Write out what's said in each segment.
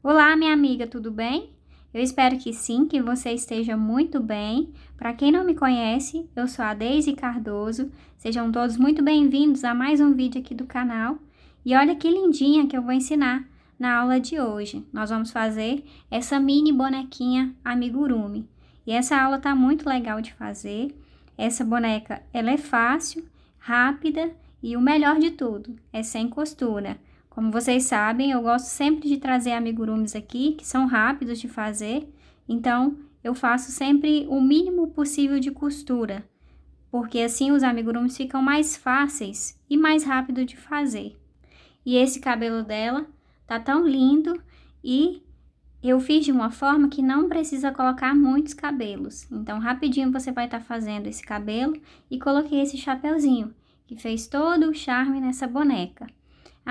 Olá, minha amiga, tudo bem? Eu espero que sim, que você esteja muito bem. Para quem não me conhece, eu sou a Deise Cardoso. Sejam todos muito bem-vindos a mais um vídeo aqui do canal. E olha que lindinha que eu vou ensinar na aula de hoje. Nós vamos fazer essa mini bonequinha amigurumi. E essa aula tá muito legal de fazer. Essa boneca, ela é fácil, rápida e o melhor de tudo, é sem costura. Como vocês sabem, eu gosto sempre de trazer amigurumis aqui, que são rápidos de fazer, então eu faço sempre o mínimo possível de costura, porque assim os amigurumis ficam mais fáceis e mais rápido de fazer. E esse cabelo dela tá tão lindo e eu fiz de uma forma que não precisa colocar muitos cabelos. Então, rapidinho você vai estar fazendo esse cabelo e coloquei esse chapeuzinho, que fez todo o charme nessa boneca.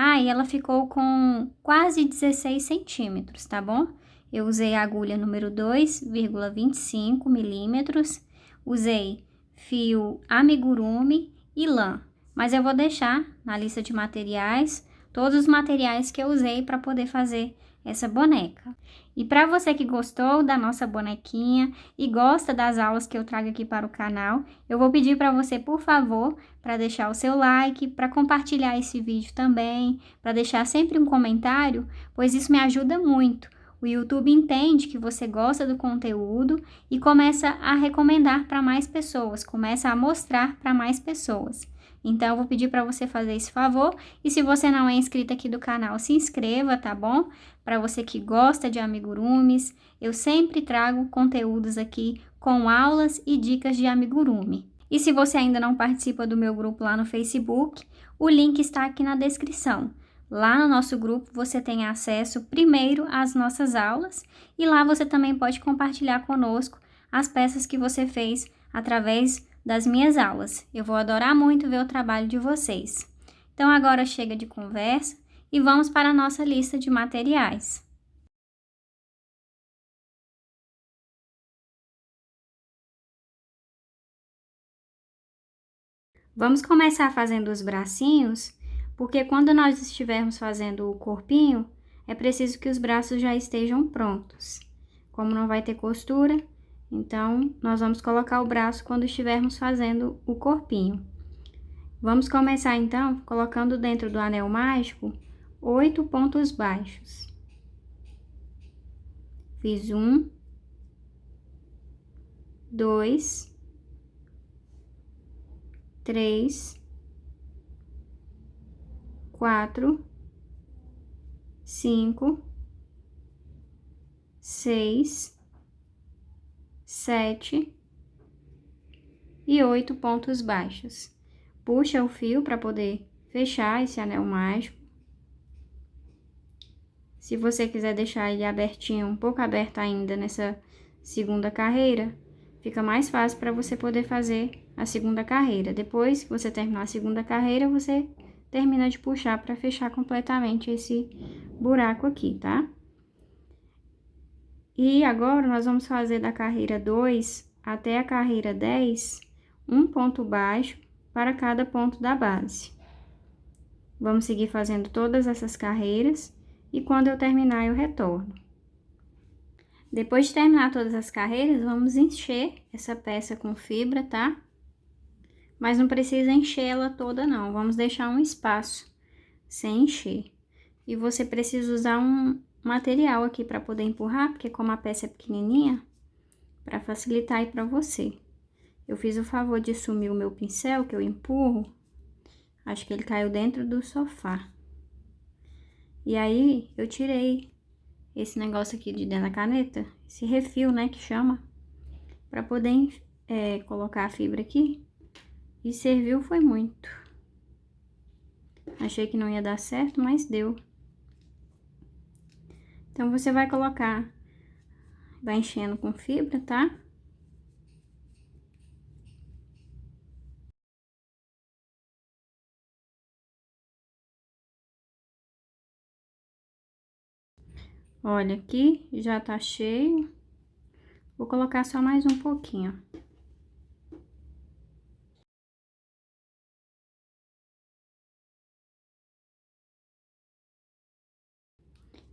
Ah, e ela ficou com quase 16 centímetros, tá bom? Eu usei a agulha número 2,25 milímetros, usei fio amigurumi e lã, mas eu vou deixar na lista de materiais todos os materiais que eu usei para poder fazer essa boneca. E para você que gostou da nossa bonequinha e gosta das aulas que eu trago aqui para o canal, eu vou pedir para você, por favor, para deixar o seu like, para compartilhar esse vídeo também, para deixar sempre um comentário, pois isso me ajuda muito. O YouTube entende que você gosta do conteúdo e começa a recomendar para mais pessoas, começa a mostrar para mais pessoas. Então, eu vou pedir para você fazer esse favor. E se você não é inscrito aqui do canal, se inscreva, tá bom? Para você que gosta de amigurumis, eu sempre trago conteúdos aqui com aulas e dicas de amigurumi. E se você ainda não participa do meu grupo lá no Facebook, o link está aqui na descrição. Lá no nosso grupo você tem acesso primeiro às nossas aulas e lá você também pode compartilhar conosco as peças que você fez através das minhas aulas. Eu vou adorar muito ver o trabalho de vocês. Então agora chega de conversa e vamos para a nossa lista de materiais. Vamos começar fazendo os bracinhos, porque quando nós estivermos fazendo o corpinho, é preciso que os braços já estejam prontos. Como não vai ter costura, então nós vamos colocar o braço quando estivermos fazendo o corpinho. Vamos começar então colocando dentro do anel mágico 8 pontos baixos. Fiz 1, 2, 3, 4, 5, 6, 7 e 8 pontos baixos. Puxa o fio para poder fechar esse anel mágico. Se você quiser deixar ele abertinho, um pouco aberto ainda nessa segunda carreira, fica mais fácil para você poder fazer a segunda carreira. Depois que você terminar a segunda carreira, você termina de puxar para fechar completamente esse buraco aqui, tá? E agora, nós vamos fazer da carreira 2 até a carreira 10, um ponto baixo para cada ponto da base. Vamos seguir fazendo todas essas carreiras e quando eu terminar, eu retorno. Depois de terminar todas as carreiras, vamos encher essa peça com fibra, tá? Mas não precisa encher ela toda, não. Vamos deixar um espaço sem encher. E você precisa usar um material aqui para poder empurrar, porque como a peça é pequenininha, para facilitar aí para você. Eu fiz o favor de sumir o meu pincel, que eu empurro. Acho que ele caiu dentro do sofá. E aí, eu tirei esse negócio aqui de dentro da caneta, esse refil, né, que chama, para poder colocar a fibra aqui. E serviu foi muito. Achei que não ia dar certo, mas deu. Então, você vai colocar, vai enchendo com fibra, tá? Olha, aqui já tá cheio. Vou colocar só mais um pouquinho.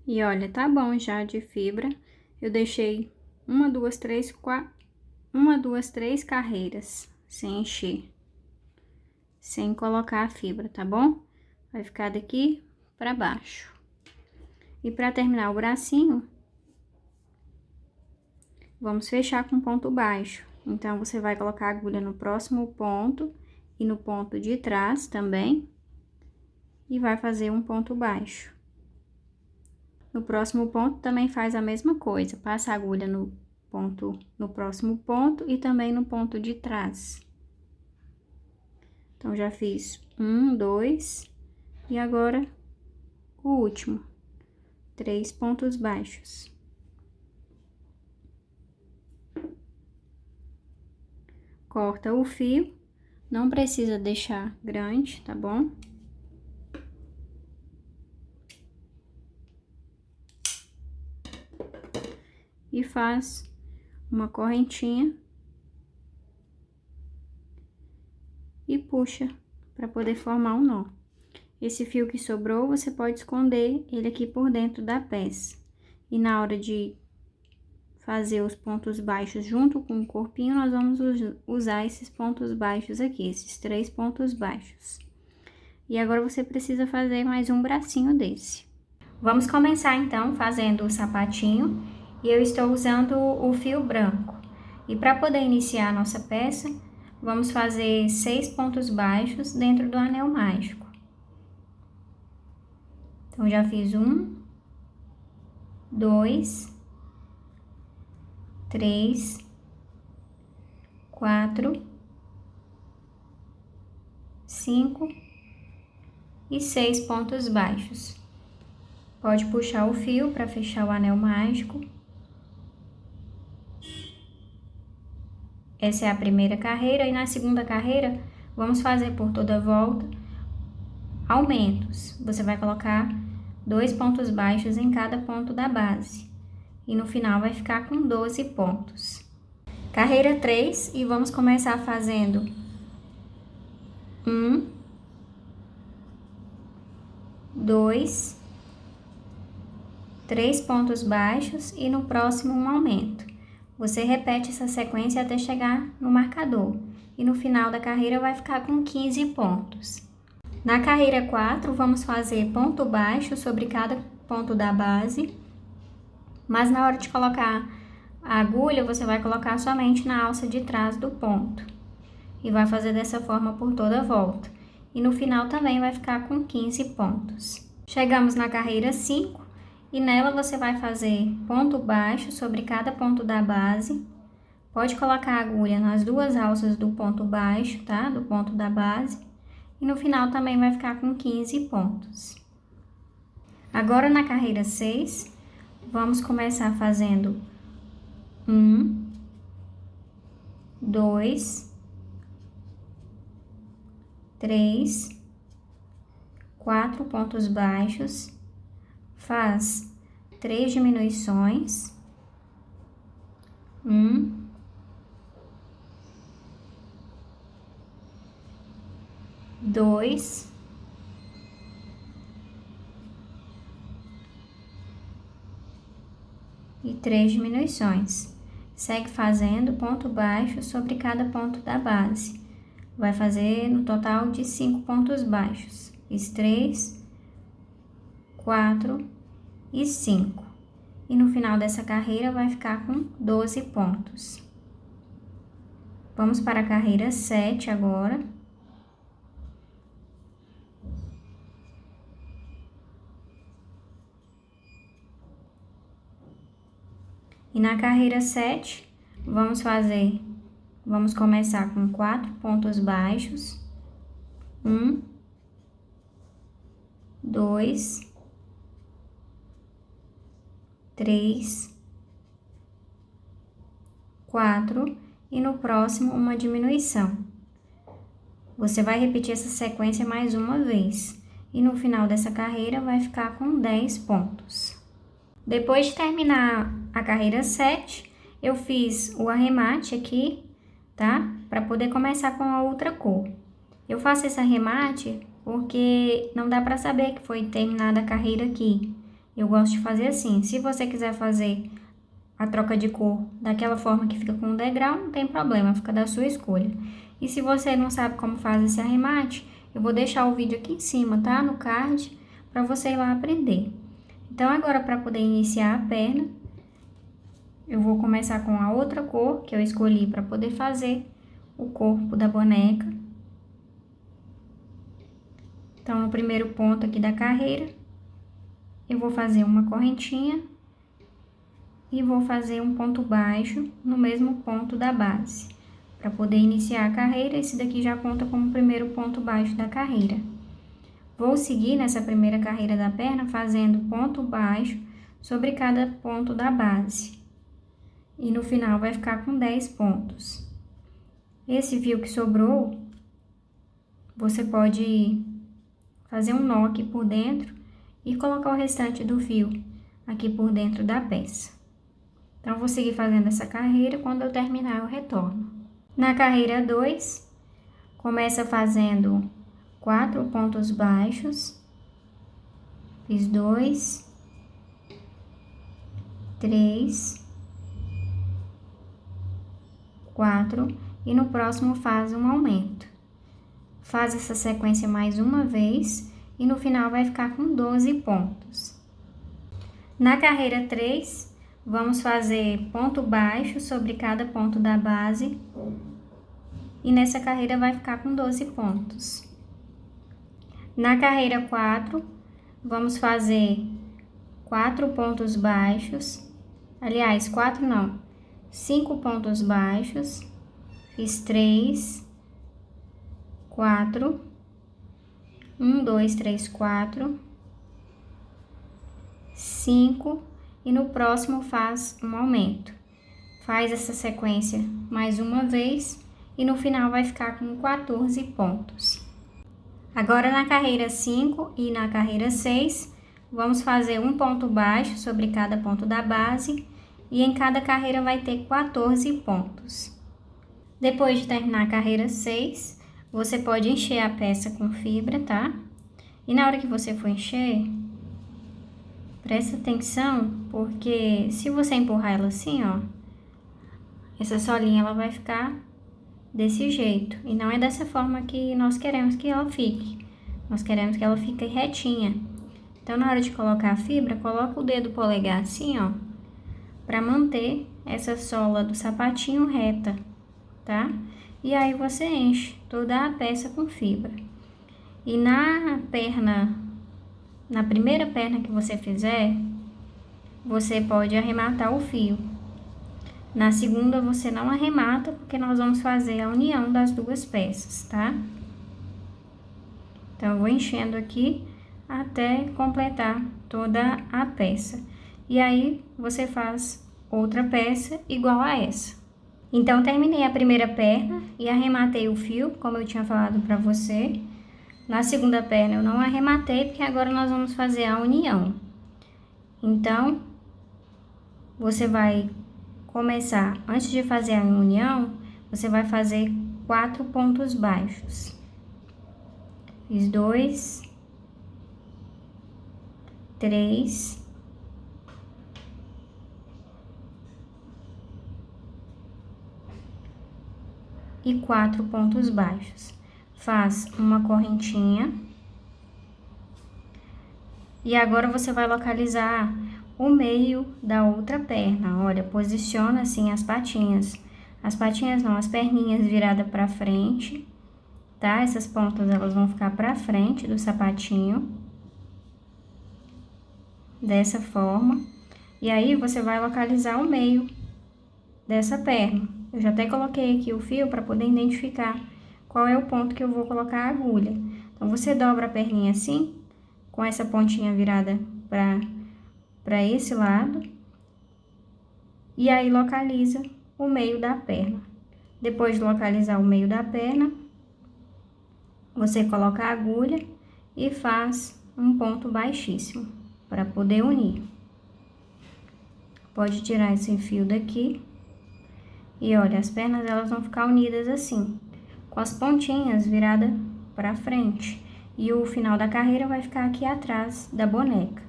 E olha, tá bom já de fibra. Eu deixei uma, duas, três carreiras sem encher, sem colocar a fibra, tá bom? Vai ficar daqui pra baixo. E pra terminar o bracinho, vamos fechar com ponto baixo. Então, você vai colocar a agulha no próximo ponto e no ponto de trás também. E vai fazer um ponto baixo. No próximo ponto, também faz a mesma coisa. Passa a agulha no próximo ponto e também no ponto de trás. Então, já fiz 1, 2 e agora o último. 3 pontos baixos. Corta o fio, não precisa deixar grande, tá bom? E faz uma correntinha e puxa para poder formar um nó. Esse fio que sobrou, você pode esconder ele aqui por dentro da peça. E na hora de fazer os pontos baixos junto com o corpinho, nós vamos usar esses pontos baixos aqui, esses 3 pontos baixos. E agora você precisa fazer mais um bracinho desse. Vamos começar então fazendo o sapatinho, e eu estou usando o fio branco. E para poder iniciar a nossa peça, vamos fazer 6 pontos baixos dentro do anel mágico. Então, já fiz 1, 2, 3, 4, 5 e 6 pontos baixos. Pode puxar o fio para fechar o anel mágico. Essa é a primeira carreira, e na segunda carreira, vamos fazer por toda a volta aumentos. Você vai colocar 2 pontos baixos em cada ponto da base. E no final vai ficar com 12 pontos. Carreira 3, e vamos começar fazendo 1, 2, 3 pontos baixos e no próximo um aumento. Você repete essa sequência até chegar no marcador. E no final da carreira vai ficar com 15 pontos. Na carreira 4, vamos fazer ponto baixo sobre cada ponto da base. Mas na hora de colocar a agulha, você vai colocar somente na alça de trás do ponto. E vai fazer dessa forma por toda a volta. E no final também vai ficar com 15 pontos. Chegamos na carreira 5 e nela você vai fazer ponto baixo sobre cada ponto da base. Pode colocar a agulha nas 2 alças do ponto baixo, tá? Do ponto da base. E no final também vai ficar com 15 pontos. Agora na carreira 6, vamos começar fazendo 1, 2, 3, 4 pontos baixos, faz 3 diminuições, 1, 2, 3 diminuições. Segue fazendo ponto baixo sobre cada ponto da base. Vai fazer no total de 5 pontos baixos. Fiz 3, 4 e 5. E no final dessa carreira vai ficar com 12 pontos. Vamos para a carreira 7 agora. E na carreira 7, vamos começar com 4 pontos baixos. 1, 2, 3, 4 e no próximo uma diminuição. Você vai repetir essa sequência mais uma vez. E no final dessa carreira vai ficar com 10 pontos. Depois de terminar a carreira 7, eu fiz o arremate aqui, tá? Para poder começar com a outra cor. Eu faço esse arremate porque não dá para saber que foi terminada a carreira aqui. Eu gosto de fazer assim. Se você quiser fazer a troca de cor daquela forma que fica com o degrau, não tem problema, fica da sua escolha. E se você não sabe como faz esse arremate, eu vou deixar o vídeo aqui em cima, tá? No card, para você ir lá aprender. Então, agora, para poder iniciar a perna, eu vou começar com a outra cor que eu escolhi para poder fazer o corpo da boneca. Então, no primeiro ponto aqui da carreira, eu vou fazer uma correntinha e vou fazer um ponto baixo no mesmo ponto da base. Para poder iniciar a carreira, esse daqui já conta como o primeiro ponto baixo da carreira. Vou seguir nessa primeira carreira da perna fazendo ponto baixo sobre cada ponto da base. E no final vai ficar com 10 pontos. Esse fio que sobrou, você pode fazer um nó aqui por dentro e colocar o restante do fio aqui por dentro da peça. Então, eu vou seguir fazendo essa carreira, quando eu terminar eu retorno. Na carreira 2, começa fazendo 4 pontos baixos, fiz 2, 3, 4 e no próximo faz um aumento. Faz essa sequência mais uma vez e no final vai ficar com 12 pontos. Na carreira 3, vamos fazer ponto baixo sobre cada ponto da base e nessa carreira vai ficar com 12 pontos. Na carreira 4, vamos fazer 4 pontos baixos, aliás, 4 não, 5 pontos baixos, fiz 3, 4, 1, 2, 3, 4, 5 e no próximo faz um aumento. Faz essa sequência mais uma vez e no final vai ficar com 14 pontos. Agora na carreira 5 e na carreira 6, vamos fazer um ponto baixo sobre cada ponto da base e em cada carreira vai ter 14 pontos. Depois de terminar a carreira 6, você pode encher a peça com fibra, tá? E na hora que você for encher, presta atenção, porque se você empurrar ela assim, ó, essa solinha ela vai ficar desse jeito. E não é dessa forma que nós queremos que ela fique. Nós queremos que ela fique retinha. Então, na hora de colocar a fibra, coloca o dedo polegar assim, ó, para manter essa sola do sapatinho reta, tá? E aí você enche toda a peça com fibra. E na primeira perna que você fizer, você pode arrematar o fio. Na segunda você não arremata, porque nós vamos fazer a união das duas peças, tá? Então, eu vou enchendo aqui até completar toda a peça. E aí, você faz outra peça igual a essa. Então, terminei a primeira perna e arrematei o fio, como eu tinha falado pra você. Na segunda perna eu não arrematei, porque agora nós vamos fazer a união. Então, você vai começar, antes de fazer a união, você vai fazer 4 pontos baixos. Fiz 2, 3, 4 pontos baixos. Faz uma correntinha. E agora você vai localizar o meio da outra perna. Olha, posiciona assim as patinhas. As patinhas não, as perninhas viradas pra frente, tá? Essas pontas, elas vão ficar pra frente do sapatinho. Dessa forma. E aí, você vai localizar o meio dessa perna. Eu já até coloquei aqui o fio para poder identificar qual é o ponto que eu vou colocar a agulha. Então, você dobra a perninha assim, com essa pontinha virada para esse lado. E aí, localiza o meio da perna. Depois de localizar o meio da perna, você coloca a agulha e faz um ponto baixíssimo para poder unir. Pode tirar esse fio daqui. E olha, as pernas elas vão ficar unidas assim, com as pontinhas viradas para frente. E o final da carreira vai ficar aqui atrás da boneca.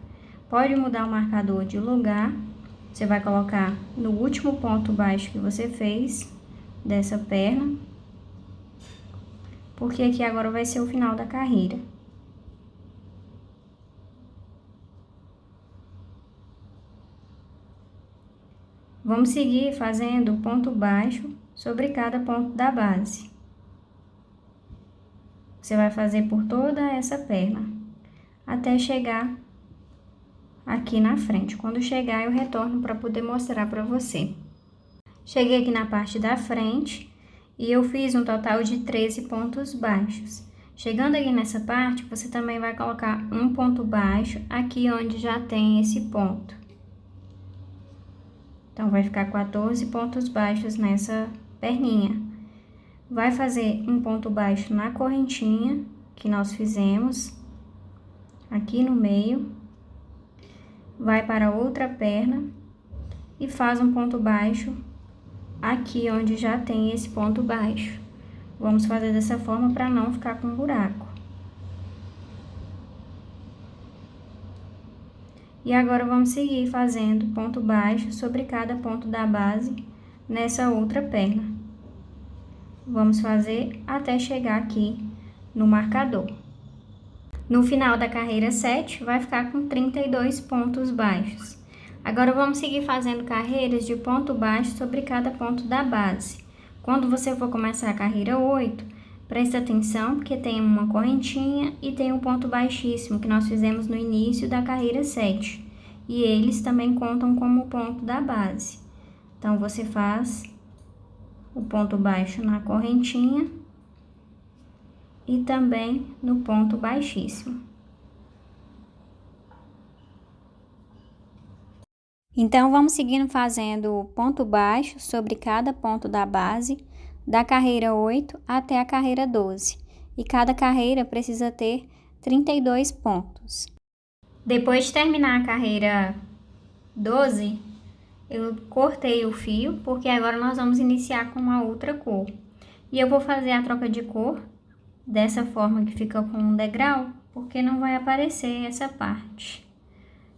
Pode mudar o marcador de lugar. Você vai colocar no último ponto baixo que você fez dessa perna, porque aqui agora vai ser o final da carreira. Vamos seguir fazendo ponto baixo sobre cada ponto da base. Você vai fazer por toda essa perna, até chegar aqui na frente. Quando chegar, eu retorno para poder mostrar para você. Cheguei aqui na parte da frente e eu fiz um total de 13 pontos baixos. Chegando aqui nessa parte, você também vai colocar um ponto baixo aqui onde já tem esse ponto. Então, vai ficar 14 pontos baixos nessa perninha. Vai fazer um ponto baixo na correntinha que nós fizemos aqui no meio. Vai para outra perna e faz um ponto baixo aqui onde já tem esse ponto baixo. Vamos fazer dessa forma para não ficar com buraco. E agora vamos seguir fazendo ponto baixo sobre cada ponto da base nessa outra perna. Vamos fazer até chegar aqui no marcador. No final da carreira 7, vai ficar com 32 pontos baixos. Agora, vamos seguir fazendo carreiras de ponto baixo sobre cada ponto da base. Quando você for começar a carreira 8, presta atenção, porque tem uma correntinha e tem um ponto baixíssimo que nós fizemos no início da carreira 7. E eles também contam como ponto da base. Então, você faz o ponto baixo na correntinha e também no ponto baixíssimo. Então, vamos seguindo fazendo ponto baixo sobre cada ponto da base, da carreira 8 até a carreira 12. E cada carreira precisa ter 32 pontos. Depois de terminar a carreira 12, eu cortei o fio, porque agora nós vamos iniciar com uma outra cor. E eu vou fazer a troca de cor dessa forma que fica com um degrau, porque não vai aparecer essa parte.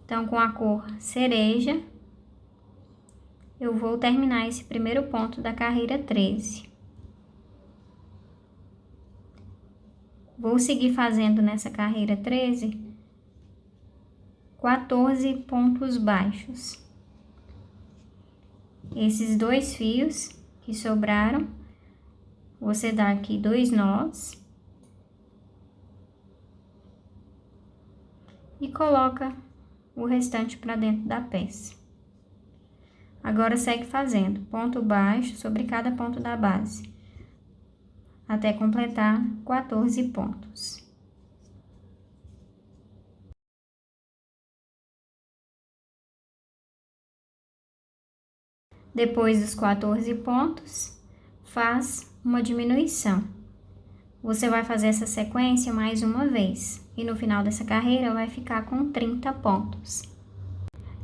Então, com a cor cereja, eu vou terminar esse primeiro ponto da carreira 13. Vou seguir fazendo nessa carreira 13, 14 pontos baixos. Esses 2 fios que sobraram, você dá aqui 2 nós. E coloca o restante para dentro da peça. Agora, segue fazendo ponto baixo sobre cada ponto da base, até completar 14 pontos. Depois dos 14 pontos, faz uma diminuição. Você vai fazer essa sequência mais uma vez, e no final dessa carreira vai ficar com 30 pontos.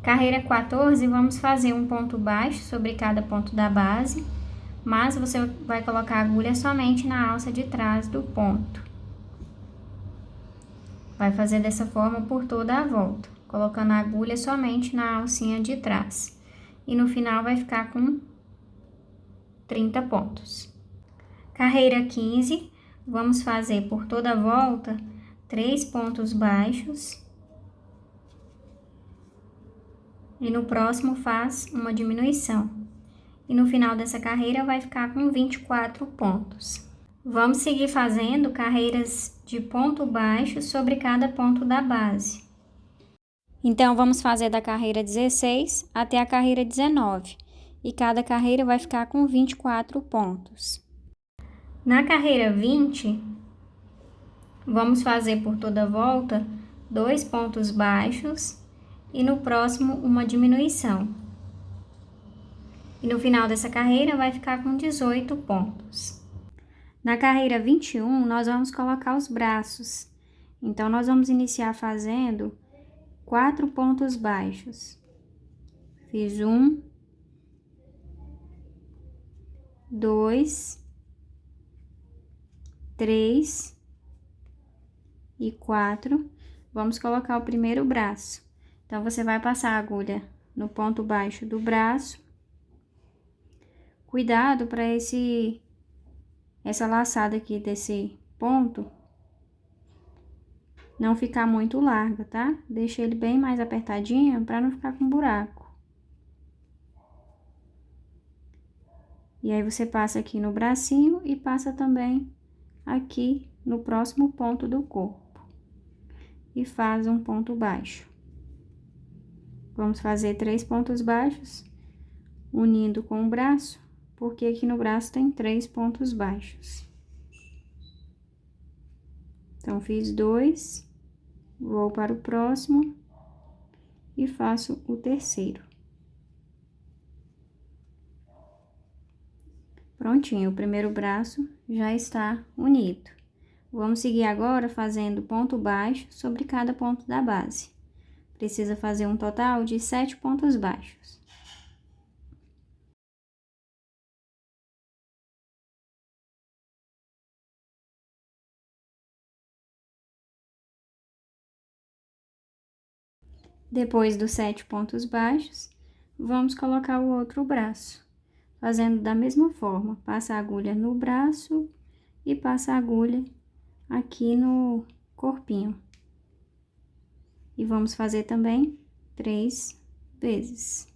Carreira 14, vamos fazer um ponto baixo sobre cada ponto da base, mas você vai colocar a agulha somente na alça de trás do ponto. Vai fazer dessa forma por toda a volta, colocando a agulha somente na alcinha de trás. E no final vai ficar com 30 pontos. Carreira 15, vamos fazer por toda a volta 3 pontos baixos. E no próximo faz uma diminuição. E no final dessa carreira vai ficar com 24 pontos. Vamos seguir fazendo carreiras de ponto baixo sobre cada ponto da base. Então, vamos fazer da carreira 16 até a carreira 19. E cada carreira vai ficar com 24 pontos. Na carreira 20, vamos fazer por toda a volta 2 pontos baixos. E no próximo, uma diminuição. E no final dessa carreira, vai ficar com 18 pontos. Na carreira 21, nós vamos colocar os braços. Então, nós vamos iniciar fazendo 4 pontos baixos. Fiz 1, 2, 3 e 4. Vamos colocar o primeiro braço. Então, você vai passar a agulha no ponto baixo do braço. Cuidado para essa laçada aqui desse ponto não ficar muito larga, tá? Deixa ele bem mais apertadinho para não ficar com buraco. E aí, você passa aqui no bracinho e passa também aqui no próximo ponto do corpo. E faz um ponto baixo. Vamos fazer 3 pontos baixos, unindo com o braço, porque aqui no braço tem 3 pontos baixos. Então, fiz 2, vou para o próximo e faço o terceiro. Prontinho, o primeiro braço já está unido. Vamos seguir agora fazendo ponto baixo sobre cada ponto da base. Precisa fazer um total de 7 pontos baixos. Depois dos 7 pontos baixos, vamos colocar o outro braço, fazendo da mesma forma. Passa a agulha no braço e passa a agulha aqui no corpinho. E vamos fazer também 3 vezes.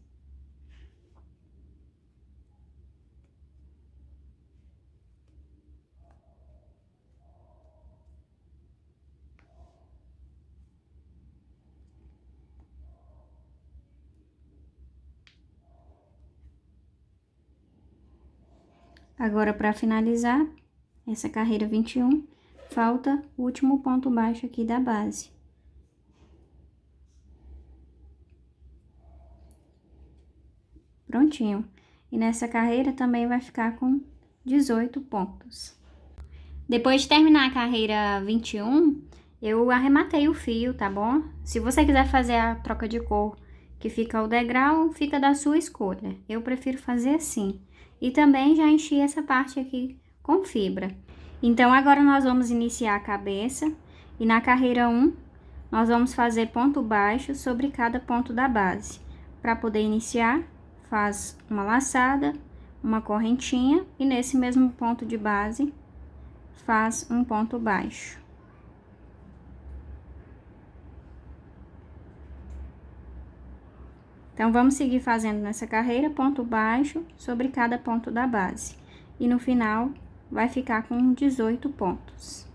Agora, para finalizar essa carreira 21, falta o último ponto baixo aqui da base. Prontinho. E nessa carreira também vai ficar com 18 pontos. Depois de terminar a carreira 21, eu arrematei o fio, tá bom? Se você quiser fazer a troca de cor, que fica o degrau, fica da sua escolha. Eu prefiro fazer assim. E também já enchi essa parte aqui com fibra. Então, agora nós vamos iniciar a cabeça. E na carreira 1, nós vamos fazer ponto baixo sobre cada ponto da base. Para poder iniciar, faz uma laçada, uma correntinha e nesse mesmo ponto de base, faz um ponto baixo. Então, vamos seguir fazendo nessa carreira ponto baixo sobre cada ponto da base. E no final, vai ficar com 18 pontos.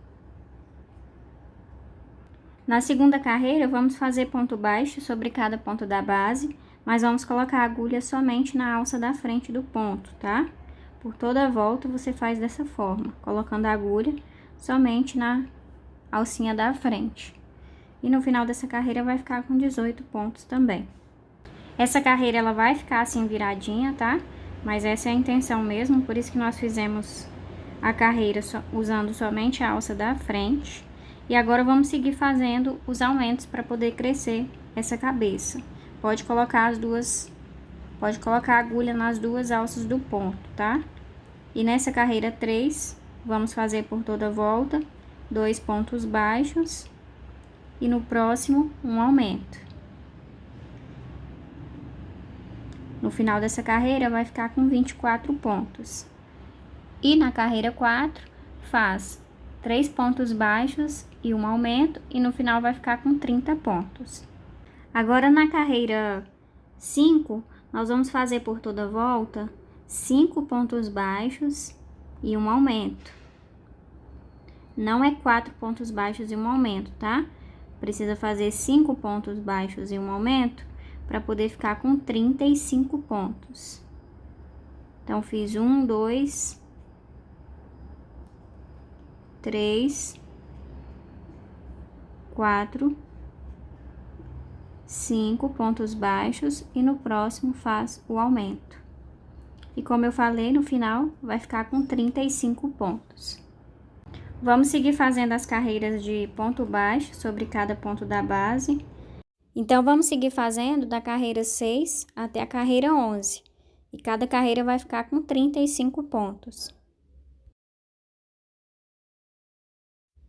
Na segunda carreira, vamos fazer ponto baixo sobre cada ponto da base, mas vamos colocar a agulha somente na alça da frente do ponto, tá? Por toda a volta, você faz dessa forma, colocando a agulha somente na alcinha da frente. E no final dessa carreira, vai ficar com 18 pontos também. Essa carreira, ela vai ficar assim viradinha, tá? Mas essa é a intenção mesmo, por isso que nós fizemos a carreira usando somente a alça da frente. E agora, vamos seguir fazendo os aumentos para poder crescer essa cabeça. Pode colocar a agulha nas duas alças do ponto, tá? E nessa carreira 3, vamos fazer por toda a volta 2 pontos baixos. E no próximo, um aumento. No final dessa carreira, vai ficar com 24 pontos. E na carreira 4, faz 3 pontos baixos e um aumento, e no final vai ficar com 30 pontos. Agora, na carreira 5, nós vamos fazer por toda a volta 5 pontos baixos e um aumento. Não é 4 pontos baixos e um aumento, tá? Precisa fazer 5 pontos baixos e um aumento para poder ficar com 35 pontos. Então, fiz 1, 2, 3, 4, 5 pontos baixos e no próximo faz o aumento. E como eu falei, no final vai ficar com 35 pontos. Vamos seguir fazendo as carreiras de ponto baixo sobre cada ponto da base. Então, vamos seguir fazendo da carreira 6 até a carreira 11. E cada carreira vai ficar com 35 pontos.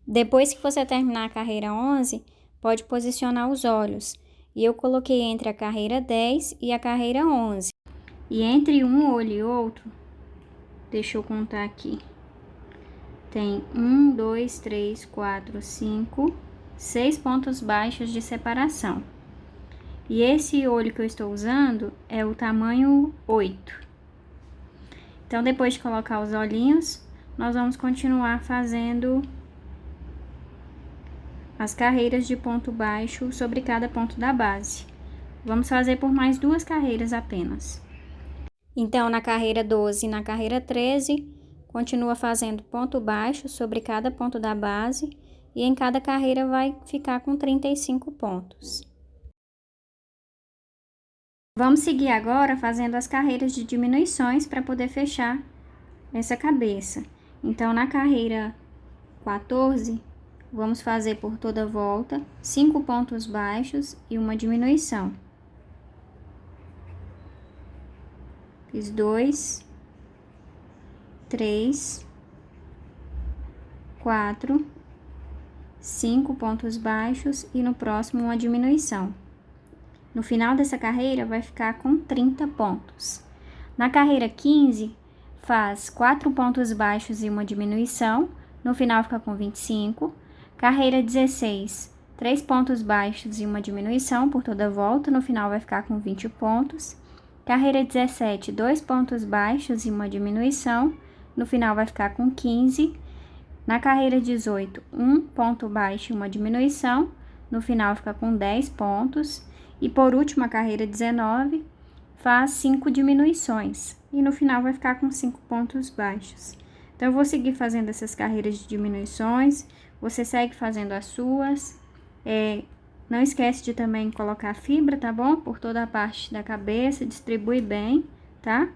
Depois que você terminar a carreira 11, pode posicionar os olhos. E eu coloquei entre a carreira 10 e a carreira 11. E entre um olho e outro, deixa eu contar aqui, tem 1, 2, 3, 4, 5, 6 pontos baixos de separação. E esse olho que eu estou usando é o tamanho 8. Então, depois de colocar os olhinhos, nós vamos continuar fazendo as carreiras de ponto baixo sobre cada ponto da base. Vamos fazer por mais 2 carreiras apenas. Então, na carreira 12 e na carreira 13, continua fazendo ponto baixo sobre cada ponto da base e em cada carreira vai ficar com 35 pontos. Vamos seguir agora fazendo as carreiras de diminuições para poder fechar essa cabeça. Então, na carreira 14, vamos fazer por toda a volta 5 pontos baixos e uma diminuição. Fiz 2, 3, 4, 5 pontos baixos e no próximo uma diminuição. No final dessa carreira vai ficar com 30 pontos. Na carreira 15, faz 4 pontos baixos e uma diminuição, no final fica com 25. Carreira 16, 3 pontos baixos e uma diminuição por toda a volta, no final vai ficar com 20 pontos. Carreira 17, 2 pontos baixos e uma diminuição, no final vai ficar com 15. Na carreira 18, 1 ponto baixo e uma diminuição, no final fica com 10 pontos. E por último, a carreira 19, faz 5 diminuições e no final vai ficar com 5 pontos baixos. Então, eu vou seguir fazendo essas carreiras de diminuições, você segue fazendo as suas. Não esquece de também colocar fibra, tá bom? Por toda a parte da cabeça, distribui bem, tá?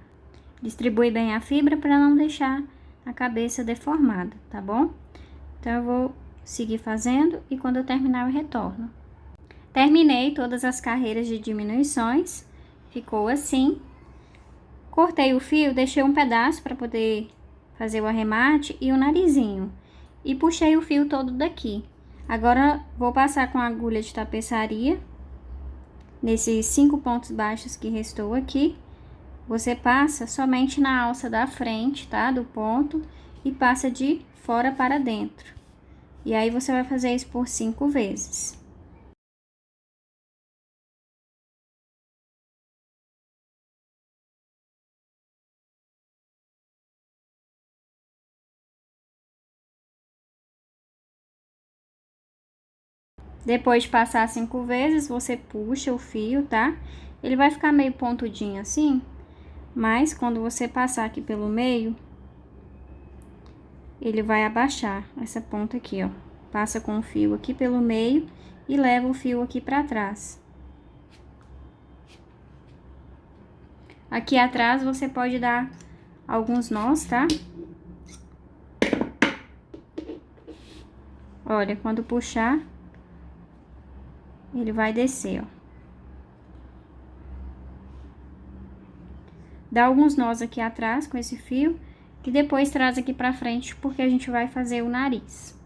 Distribui bem a fibra para não deixar a cabeça deformada, tá bom? Então, eu vou seguir fazendo e quando eu terminar eu retorno. Terminei todas as carreiras de diminuições, ficou assim. Cortei o fio, deixei um pedaço para poder fazer o arremate e o narizinho. E puxei o fio todo daqui. Agora, vou passar com a agulha de tapeçaria, nesses 5 pontos baixos que restou aqui. Você passa somente na alça da frente, tá? Do ponto, e passa de fora para dentro. E aí, você vai fazer isso por 5 vezes. Depois de passar 5 vezes, você puxa o fio, tá? Ele vai ficar meio pontudinho assim, mas quando você passar aqui pelo meio, ele vai abaixar essa ponta aqui, ó. Passa com o fio aqui pelo meio e leva o fio aqui pra trás. Aqui atrás você pode dar alguns nós, tá? Olha, quando puxar, ele vai descer, ó. Dá alguns nós aqui atrás com esse fio e depois traz aqui pra frente porque a gente vai fazer o nariz.